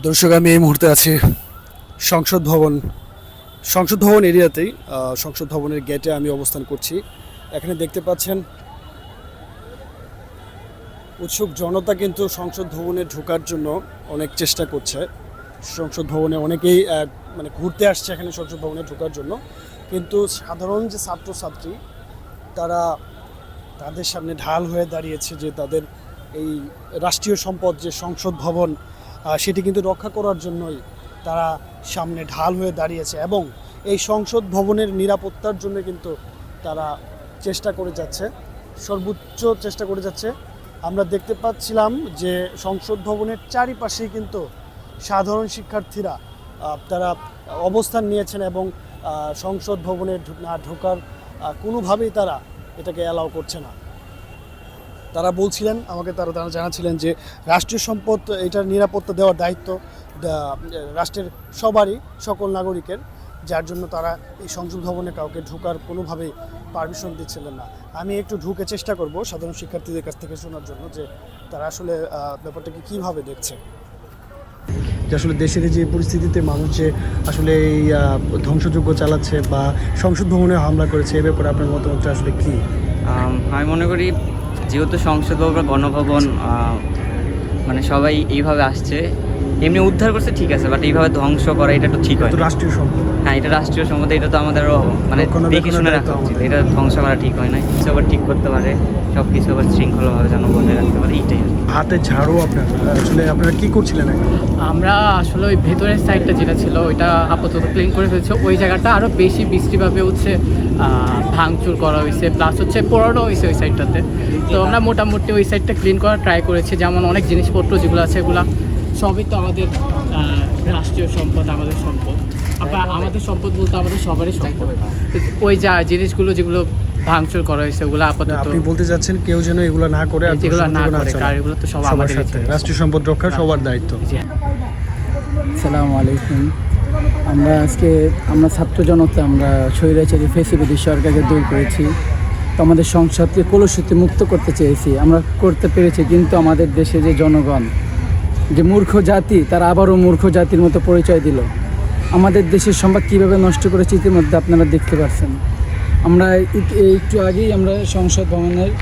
দর্শক, আমি এই মুহূর্তে আছি সংসদ ভবন এরিয়াতেই। সংসদ ভবনের গেটে আমি অবস্থান করছি। এখানে দেখতে পাচ্ছেন উৎসুক জনতা কিন্তু সংসদ ভবনে ঢোকার জন্য অনেক চেষ্টা করছে। সংসদ ভবনে অনেকেই ঘুরতে আসছে এখানে সংসদ ভবনে ঢোকার জন্য, কিন্তু সাধারণ যে ছাত্রছাত্রী তাদের সামনে ঢাল হয়ে দাঁড়িয়েছে যে তাদের এই রাষ্ট্রীয় সম্পদ যে সংসদ ভবন সেটি কিন্তু রক্ষা করার জন্যই তারা সামনে ঢাল হয়ে দাঁড়িয়েছে এবং এই সংসদ ভবনের নিরাপত্তার জন্য কিন্তু তারা চেষ্টা করে যাচ্ছে, সর্বোচ্চ চেষ্টা করে যাচ্ছে। আমরা দেখতে পাচ্ছিলাম যে সংসদ ভবনের চারিপাশেই কিন্তু সাধারণ শিক্ষার্থীরা তারা অবস্থান নিয়েছেন এবং সংসদ ভবনে না ঢোকার কোনোভাবেই তারা এটাকে অ্যালাউ করছে না। তারা বলছিলেন আমাকে, তারা জানাচ্ছিলেন যে রাষ্ট্রীয় সম্পদ এটার নিরাপত্তা দেওয়ার দায়িত্ব রাষ্ট্রের সবারই, সকল নাগরিকের, যার জন্য তারা এই সংসদ ভবনে কাউকে ঢোকার কোনোভাবেই পারমিশন দিচ্ছিলেন না। আমি একটু ঢুকে চেষ্টা করব সাধারণ শিক্ষার্থীদের কাছ থেকে শোনার জন্য যে তারা আসলে ব্যাপারটাকে কীভাবে দেখছে, যে আসলে দেশের যে পরিস্থিতিতে মানুষ যে আসলে এই ধ্বংসযজ্ঞ চালাচ্ছে বা সংসদ ভবনে হামলা করেছে, এ ব্যাপারে আপনার মতামতটা আসলে কী? আমি মনে করি যেহেতু সংসদ ভবন বা গণভবন মানে সবাই এইভাবে আসছে, এমনি উদ্ধার করছে ঠিক আছে, বাট এইভাবে ধ্বংস করা এটা তো ঠিক হয় না। রাষ্ট্রীয় সম্পদ, হ্যাঁ, এটা রাষ্ট্রীয় সম্পদ, এটা তো আমাদের মানে দেখে শুনে রাখা উচিত। এটা ধ্বংস করা ঠিক হয় না। কিছু আবার ঠিক করতে পারে, সব কিছু আবার শৃঙ্খলাভাবে যেন বজায় রাখতে পারে, এইটাই আর কি। হাতে ঝাড়ু আপনারা কি করছিলেন? আমরা আসলে ওই ভেতরের সাইডটা যেটা ছিল ওইটা আপাতত ক্লিন করে ফেলছে। ওই জায়গাটা আরও বেশি বৃষ্টিভাবে ভাঙচুর করা হয়েছে, প্লাস পোড়ানো হয়েছে ওই সাইডটাতে। তো আমরা মোটামুটি ওই সাইডটা ক্লিন করার ট্রাই করেছি। যেমন অনেক জিনিসপত্র যেগুলো আছে এগুলো সবই তো আমাদের রাষ্ট্রীয় সম্পদ, আমাদের সম্পদ। আমাদের সম্পদ বলতে আমাদের সবারই সম্পদ। ওই জিনিসগুলো যেগুলো ভাঙচুর করা হয়েছে ওগুলো আপাতত, আপনি বলতে চাচ্ছেন কেউ যেন এগুলো না করে, যেগুলো না করে, কারণ এগুলো তো সব আমাদের রাষ্ট্রীয় সম্পদ রক্ষা সবার দায়িত্ব। আসসালামু আলাইকুম। আমরা ছাত্র জনতা আমরা স্বৈরাচারী ফ্যাসিবাদী সরকারকে দূর করেছি। তো আমাদের সংসদকে কলুষিতে মুক্ত করতে চেয়েছি, আমরা করতে পেরেছি। কিন্তু আমাদের দেশে যে জনগণ, যে মূর্খ জাতি, তারা আবারও মূর্খ জাতির মতো পরিচয় দিল। আমাদের দেশের সম্পদ কীভাবে নষ্ট করেছে ইতিমধ্যে আপনারা দেখতে পাচ্ছেন। আমরা একটু আগেই আমরা সংসদ ভবনের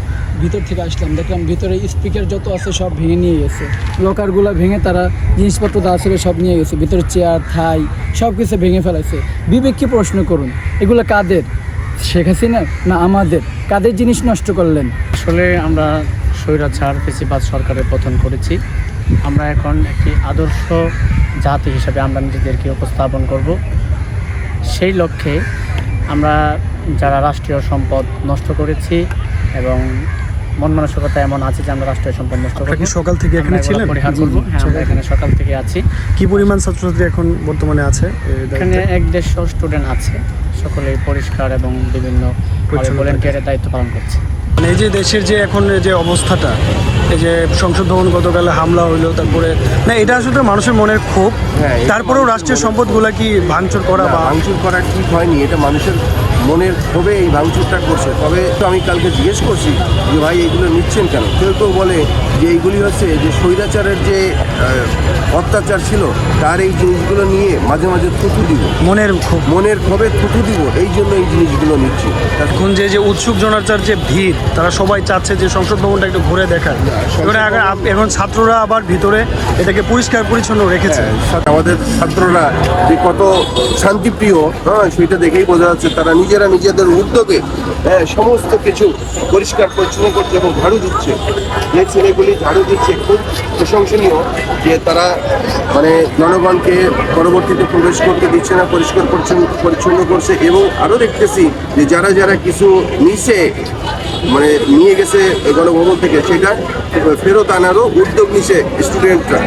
ভিতর থেকে আসলাম, দেখলাম ভিতরে স্পিকার যত আছে সব ভেঙে নিয়ে গেছে। লকারগুলো ভেঙে তারা জিনিসপত্র যা ছিল সব নিয়ে গেছে। ভিতরে চেয়ার, থাই সব কিছু ভেঙে ফেলাইছে। বিবেককে প্রশ্ন করুন, এগুলো কাদের? শেখ হাসিনা না আমাদের? কাদের জিনিস নষ্ট করলেন? আসলে আমরা স্বৈরাচার ফ্যাসিবাদ সরকারের পতন করেছি। আমরা এখন একটি আদর্শ জাতি হিসাবে আমরা নিজেদেরকে উপস্থাপন করব। সেই লক্ষ্যে আমরা যারা রাষ্ট্রীয় সম্পদ নষ্ট করেছি এবং মন মানসিকতা এমন আছে যে আমরা রাষ্ট্রীয় সম্পদ নষ্ট করব। সকাল থেকে এখানে ছিলেন? পরিহার করব। হ্যাঁ, আমরা এখানে সকাল থেকে আছি। কি পরিমাণ ছাত্রছাত্রী এখন বর্তমানে আছে এখানে? 150 স্টুডেন্ট আছে, সকলেই পরিষ্কার এবং বিভিন্ন ভলেন্টিয়ারের দায়িত্ব পালন করছে। এই যে দেশের যে এখন যে অবস্থাটা, এই যে সংসদ ভবন গতকালে হামলা হইলো, তারপরে না এটা আসলে মানুষের মনের ক্ষোভ, তারপরেও রাষ্ট্রীয় সম্পদগুলো কি ভাঙচুর করা বা ভাঙচুর করা ঠিক হয়নি। এটা মানুষের মনের ক্ষোভে এই ভাঙচুরটা করছে। তবে তো আমি কালকে জিজ্ঞেস করছি যে ভাই এইগুলো নিচ্ছেন কেন? কেউ কেউ বলে যে এইগুলি হচ্ছে যে স্বৈরাচারের যে অত্যাচার ছিল তার এই জিনিসগুলো নিয়ে মাঝে মাঝে থুতু দিব, মনের ক্ষোভে থুতু দিব, এই জন্য এই জিনিসগুলো নিচ্ছে। এখন যে উৎসুক জনতার যে ভিড়, তারা সবাই চাচ্ছে যে সংসদ ভবনটা একটু ঘুরে দেখার। এখন ছাত্ররা আবার ভিতরে এটাকে পরিষ্কার পরিচ্ছন্ন রেখেছে। আমাদের ছাত্ররা যে কত শান্তিপ্রিয়, সেটা দেখেই বোঝা যাচ্ছে। তারা নিজেদের উদ্যোগে সমস্ত কিছু পরিষ্কার পরিচ্ছন্ন করছে এবং ঝাড়ু দিচ্ছে। যে ছেলেগুলি ঝাড়ু দিচ্ছে খুব প্রশংসনীয়, যে তারা জনগণকে পরবর্তীতে প্রবেশ করতে দিচ্ছে না, পরিষ্কার পরিচ্ছন্ন করছে। এবং আরও দেখতেছি যে যারা কিছু নিয়ে গেছে গণভবন থেকে, সেটা ফেরত আনারও উদ্যোগ নিছে স্টুডেন্টরা।